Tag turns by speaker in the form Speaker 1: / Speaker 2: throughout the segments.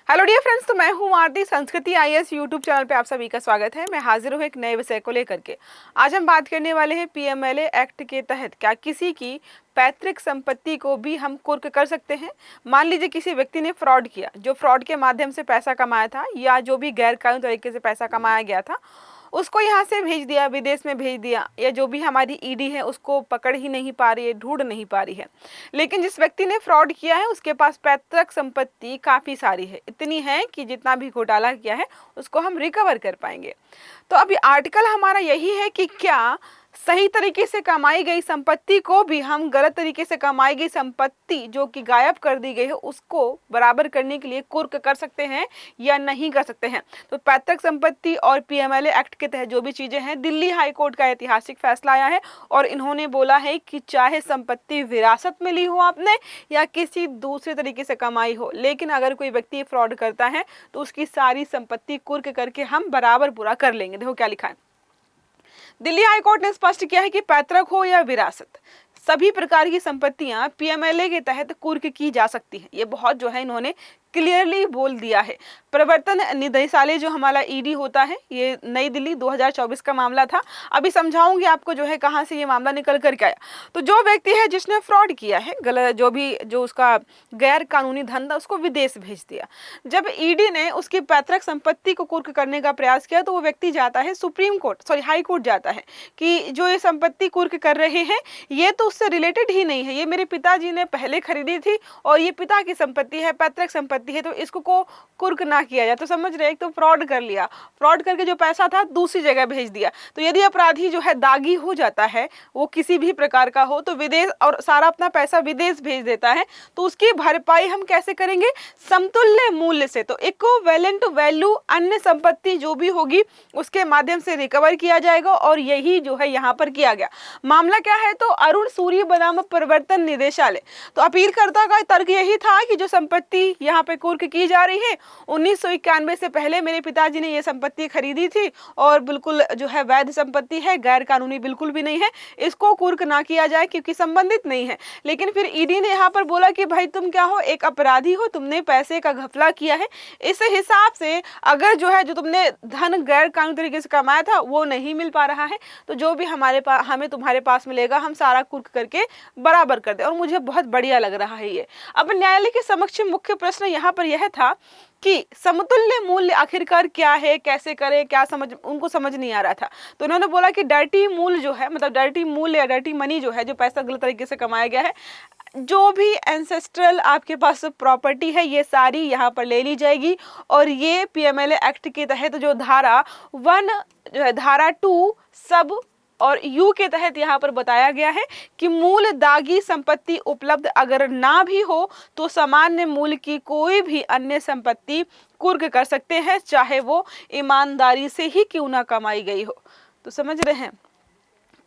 Speaker 1: Hello dear friends, तो मैं हूं आरती। संस्कृति आईएएस यूट्यूब चैनल पे आप सभी का स्वागत है। मैं हाजिर हूं एक नए विषय को लेकर के। आज हम बात करने वाले हैं पीएमएलए एक्ट के तहत क्या किसी की पैतृक संपत्ति को भी हम कुर्क कर सकते हैं। मान लीजिए किसी व्यक्ति ने फ्रॉड किया, जो फ्रॉड के माध्यम से पैसा कमाया था या जो भी गैर कानूनी तरीके से पैसा कमाया गया था, उसको यहाँ से भेज दिया, विदेश में भेज दिया, या जो भी हमारी ईडी है उसको पकड़ ही नहीं पा रही है, ढूंढ नहीं पा रही है। लेकिन जिस व्यक्ति ने फ्रॉड किया है उसके पास पैतृक संपत्ति काफ़ी सारी है, इतनी है कि जितना भी घोटाला किया है उसको हम रिकवर कर पाएंगे। तो अभी आर्टिकल हमारा यही है कि क्या सही तरीके से कमाई गई संपत्ति को भी हम गलत तरीके से कमाई गई संपत्ति जो कि गायब कर दी गई है उसको बराबर करने के लिए कुर्क कर सकते हैं या नहीं कर सकते हैं। तो पैतृक संपत्ति और पीएमएलए एक्ट के तहत जो भी चीजें हैं, दिल्ली हाई कोर्ट का ऐतिहासिक फैसला आया है और इन्होंने बोला है कि चाहे संपत्ति विरासत में ली हो आपने या किसी दूसरे तरीके से कमाई हो, लेकिन अगर कोई व्यक्ति फ्रॉड करता है तो उसकी सारी संपत्ति कुर्क करके हम बराबर पूरा कर लेंगे। देखो क्या लिखा है। दिल्ली हाई कोर्ट ने स्पष्ट किया है कि पैतृक हो या विरासत, सभी प्रकार की संपत्तियां पीएमएलए के तहत कुर्क की जा सकती हैं। ये बहुत जो है इन्होंने क्लियरली बोल दिया है। प्रवर्तन निदेशालय जो हमारा ईडी होता है, ये नई दिल्ली 2024 का मामला था। अभी समझाऊंगी आपको जो है कहाँ से ये मामला निकल करके आया। तो जो व्यक्ति है जिसने फ्रॉड किया है, गलत जो उसका गैर कानूनी धन था, उसको विदेश भेज दिया। जब ईडी ने उसकी पैतृक संपत्ति को कुर्क करने का प्रयास किया तो वो व्यक्ति जाता है हाई कोर्ट जाता है कि जो ये संपत्ति कुर्क कर रहे हैं ये तो उससे रिलेटेड ही नहीं है, ये मेरे पिताजी ने पहले खरीदी थी और ये पिता की संपत्ति है, पैतृक संपत्ति है, तो इसको को कुर्क ना किया जाए। तो समझ रहे, एक तो फ्रॉड कर लिया, फ्रॉड करके जो पैसा था दूसरी जगह भेज दिया। तो यदि अपराधी जो है दागी हो जाता है, वो किसी भी प्रकार का हो, तो विदेश और सारा अपना पैसा विदेश भेज देता है, तो उसकी भरपाई हम कैसे करेंगे? समतुल्य मूल्य से। तो इक्विवेलेंट वैल्यू अन्य संपत्ति जो भी होगी उसके माध्यम से रिकवर किया जाएगा और यही जो है यहाँ पर किया गया। मामला क्या है? तो अरुण सूर्य बनाम प्रवर्तन निदेशालय। तो अपीलकर्ता का तर्क यही था कि जो संपत्ति यहाँ पे कुर्क की जा रही है, 1991 से पहले मेरे पिताजी ने ये संपत्ति खरीदी थी और बिल्कुल जो है वैध संपत्ति है, गैर कानूनी बिल्कुल भी नहीं है, इसको कुर्क ना किया जाए क्योंकि संबंधित नहीं है। लेकिन फिर ईडी ने यहाँ पर बोला कि भाई तुम क्या हो, एक अपराधी हो, तुमने पैसे का घपला किया है, इस हिसाब से अगर जो है जो तुमने धन गैर कानूनी तरीके से कमाया था वो नहीं मिल पा रहा है, तो जो भी हमें तुम्हारे पास मिलेगा हम सारा कुर्क करके बराबर कर दे। और मुझे बहुत बढ़िया लग रहा है ये। अब न्यायालय के समक्ष मुख्य प्रश्न यहाँ पर यह था कि समतुल्य मूल्य आखिरकार क्या है, कैसे करें, क्या उनको समझ नहीं आ रहा था। तो उन्होंने बोला कि डर्टी मूल्य जो है, मतलब डर्टी मूल्य या डर्टी मनी जो है, जो पैसा गलत तरीके से कमाया गया है, जो भी एंसेस्ट्रल आपके पास प्रॉपर्टी है ये सारी यहाँ पर ले ली जाएगी। और ये पीएमएलए एक्ट के तहत जो धारा 1 जो है, धारा 2 सब और यू के तहत यहाँ पर बताया गया है कि मूल दागी संपत्ति उपलब्ध अगर ना भी हो तो सामान्य मूल्य की कोई भी अन्य संपत्ति कुर्क कर सकते हैं, चाहे वो ईमानदारी से ही क्यों ना कमाई गई हो। तो समझ रहे हैं,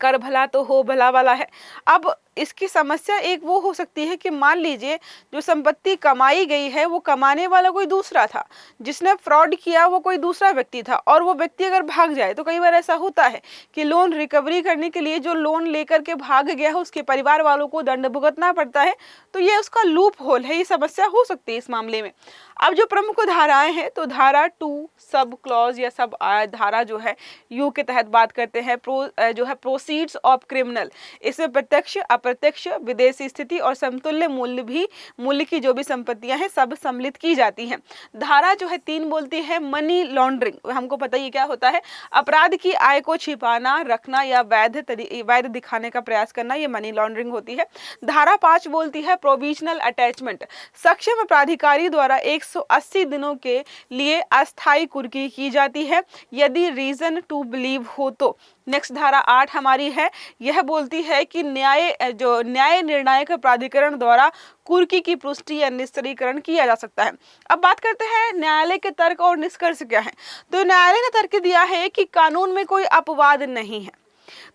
Speaker 1: कर भला तो हो भला वाला है। अब इसकी समस्या एक वो हो सकती है कि मान लीजिए जो संपत्ति कमाई गई है वो कमाने वाला कोई दूसरा था, जिसने फ्रॉड किया वो कोई दूसरा व्यक्ति था, और वो व्यक्ति अगर भाग जाए तो कई बार ऐसा होता है कि लोन रिकवरी करने के लिए जो लोन लेकर के भाग गया है उसके परिवार वालों को दंड भुगतना पड़ता है। तो ये उसका लूप होल है, ये समस्या हो सकती है इस मामले में। अब जो प्रमुख धाराएं हैं, तो धारा 2 सब क्लॉज या सब धारा जो है यू के तहत बात करते हैं जो है प्रोसीड्स ऑफ क्रिमिनल। इसमें प्रत्यक्ष, अप्रत्यक्ष, विदेशी स्थिति और समतुल्य मूल्य की जो भी संपत्तियां हैं सब सम्मिलित की जाती हैं। धारा जो है 3 बोलती है मनी लॉन्ड्रिंग, हमको पता ही क्या होता है, अपराध की आय को छिपाना, रखना या वैध दिखाने का प्रयास करना, ये मनी लॉन्ड्रिंग होती है। धारा 5 बोलती है प्रोविजनल अटैचमेंट, सक्षम प्राधिकारी द्वारा 180 दिनों के लिए अस्थायी कुर्की की जाती है यदि रीजन टू बिलीव हो तो। नेक्स्ट धारा 8 हमारी है, यह बोलती है कि न्याय निर्णायक प्राधिकरण द्वारा कुर्की की पुष्टि या निस्तारीकरण किया जा सकता है। अब बात करते हैं न्यायालय के तर्क और निष्कर्ष क्या है। तो न्यायालय ने तर्क दिया है कि कानून में कोई अपवाद नहीं है,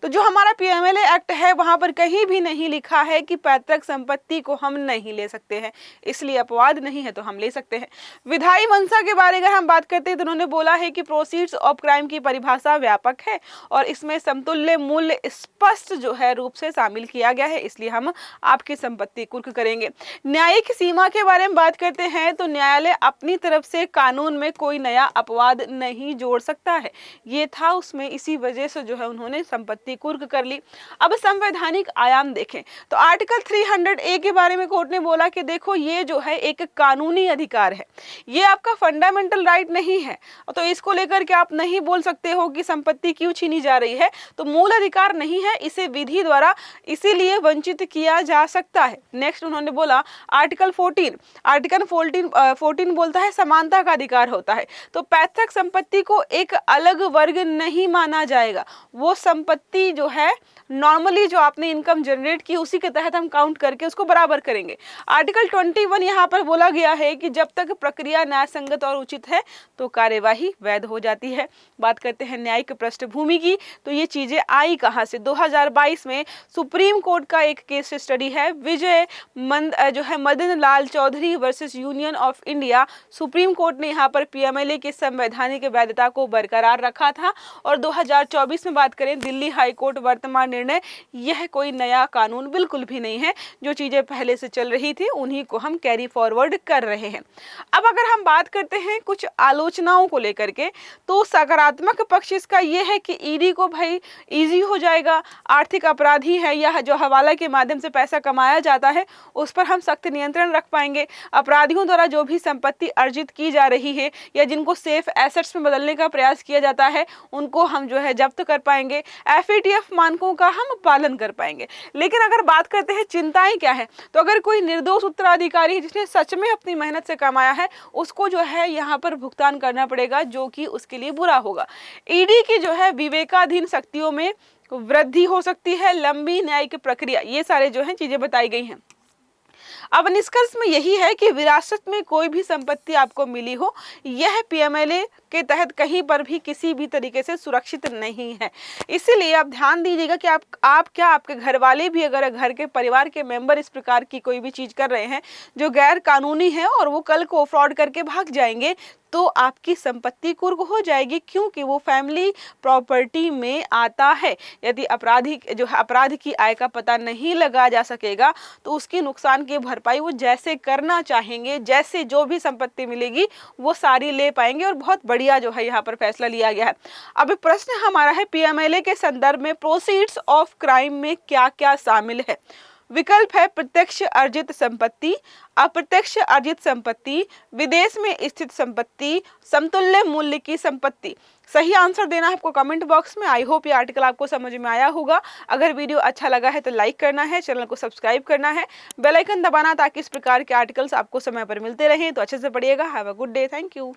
Speaker 1: तो जो हमारा पीएमएलए एक्ट है वहां पर कहीं भी नहीं लिखा है कि पैतृक संपत्ति को हम नहीं ले सकते हैं, इसलिए अपवाद नहीं है तो हम ले सकते हैं। विधायी मंशा के बारे में अगर हम बात करते हैं तो उन्होंने बोला है कि प्रोसीड्स ऑफ क्राइम की परिभाषा व्यापक है और इसमें समतुल्य मूल्य स्पष्ट जो है रूप से शामिल किया गया है, इसलिए हम आपकी संपत्ति कुर्क करेंगे। न्यायिक सीमा के बारे में बात करते हैं तो न्यायालय अपनी तरफ से कानून में कोई नया अपवाद नहीं जोड़ सकता है, ये था उसमें, इसी वजह से जो है उन्होंने संपत्ति कुर्क कर ली। अब संवैधानिक आयाम देखें तो आर्टिकल 300A के बारे में कोर्ट ने बोला कि देखो ये जो है एक कानूनी अधिकार है, ये आपका फंडामेंटल राइट नहीं है, तो इसको लेकर के आप नहीं बोल सकते हो कि संपत्ति क्यों छीनी जा रही है, तो मूल अधिकार नहीं है, इसे विधि द्वारा इसीलिए वंचित किया जा सकता है। नेक्स्ट उन्होंने बोला आर्टिकल 14 बोलता है समानता का अधिकार होता है, तो पैतृक संपत्ति को एक अलग वर्ग नहीं माना जाएगा, वो संपत्ति जो है नॉर्मली जो आपने इनकम जनरेट की उसी के तहत हम काउंट करके उसको बराबर करेंगे। आर्टिकल 21 यहाँ पर बोला गया है कि जब तक प्रक्रिया न्यायसंगत और उचित है तो कार्यवाही वैध हो जाती है। बात करते हैं न्यायिक पृष्ठभूमि की, तो ये चीजें आई कहाँ से, 2022 में सुप्रीम कोर्ट का एक केस स्टडी है, Vijay Madan Lal Chaudhary versus Union of India. Supreme Court ने यहाँ पर पीएमएलए की संवैधानिक वैधता को बरकरार रखा था और 2024 में बात करें दिल्ली हाई कोर्ट वर्तमान निर्णय, यह कोई नया कानून बिल्कुल भी नहीं है, जो चीजें पहले से चल रही थी उन्हीं को हम कैरी फॉरवर्ड कर रहे हैं। अब अगर हम बात करते हैं कुछ आलोचनाओं को लेकर के, तो सकारात्मक पक्ष इसका यह है कि ईडी को भाई इजी हो जाएगा, आर्थिक अपराधी है या जो हवाला के माध्यम से पैसा कमाया जाता है उस पर हम सख्त नियंत्रण रख पाएंगे। अपराधियों द्वारा जो भी संपत्ति अर्जित की जा रही है या जिनको सेफ एसेट्स में बदलने का प्रयास किया जाता है उनको हम जो है जब्त कर पाएंगे, एफएटीएफ मानकों का हम पालन कर पाएंगे। लेकिन अगर बात करते हैं चिंताएं क्या है, तो अगर कोई निर्दोष उत्तराधिकारी है जिसने सच में अपनी मेहनत से कमाया है उसको जो है यहाँ पर भुगतान करना पड़ेगा, जो कि उसके लिए बुरा होगा। ईडी की जो है विवेकाधीन शक्तियों में वृद्धि हो सकती है, लंबी न्यायिक प्रक्रिया, ये सारे जो है चीजें बताई गई हैं। अब निष्कर्ष में यही है कि विरासत में कोई भी संपत्ति आपको मिली हो, यह पीएमएलए के तहत कहीं पर भी किसी भी तरीके से सुरक्षित नहीं है। इसीलिए आप ध्यान दीजिएगा कि आप क्या आपके घर वाले भी अगर घर के परिवार के मेंबर इस प्रकार की कोई भी चीज कर रहे हैं जो गैर कानूनी है और वो कल को फ्रॉड करके भाग जाएंगे तो आपकी संपत्ति कुर्क हो जाएगी, क्योंकि वो फैमिली प्रॉपर्टी में आता है। यदि अपराध की आय का पता नहीं लगा जा सकेगा तो उसकी नुकसान की भरपाई वो जैसे करना चाहेंगे, जैसे जो भी संपत्ति मिलेगी वो सारी ले पाएंगे और बहुत बढ़िया जो है यहाँ पर फैसला लिया गया है। अब प्रश्न हमारा है पीएमएलए के संदर्भ में प्रोसीड्स ऑफ क्राइम में क्या क्या शामिल है। विकल्प है प्रत्यक्ष अर्जित संपत्ति, अप्रत्यक्ष अर्जित संपत्ति, विदेश में स्थित संपत्ति, समतुल्य मूल्य की संपत्ति। सही आंसर देना है आपको कमेंट बॉक्स में। आई होप ये आर्टिकल आपको समझ में आया होगा। अगर वीडियो अच्छा लगा है तो लाइक करना है, चैनल को सब्सक्राइब करना है, बेल आइकन दबाना ताकि इस प्रकार के आर्टिकल्स आपको समय पर मिलते रहें। तो अच्छे से पढ़िएगा। Have a good day. Thank you.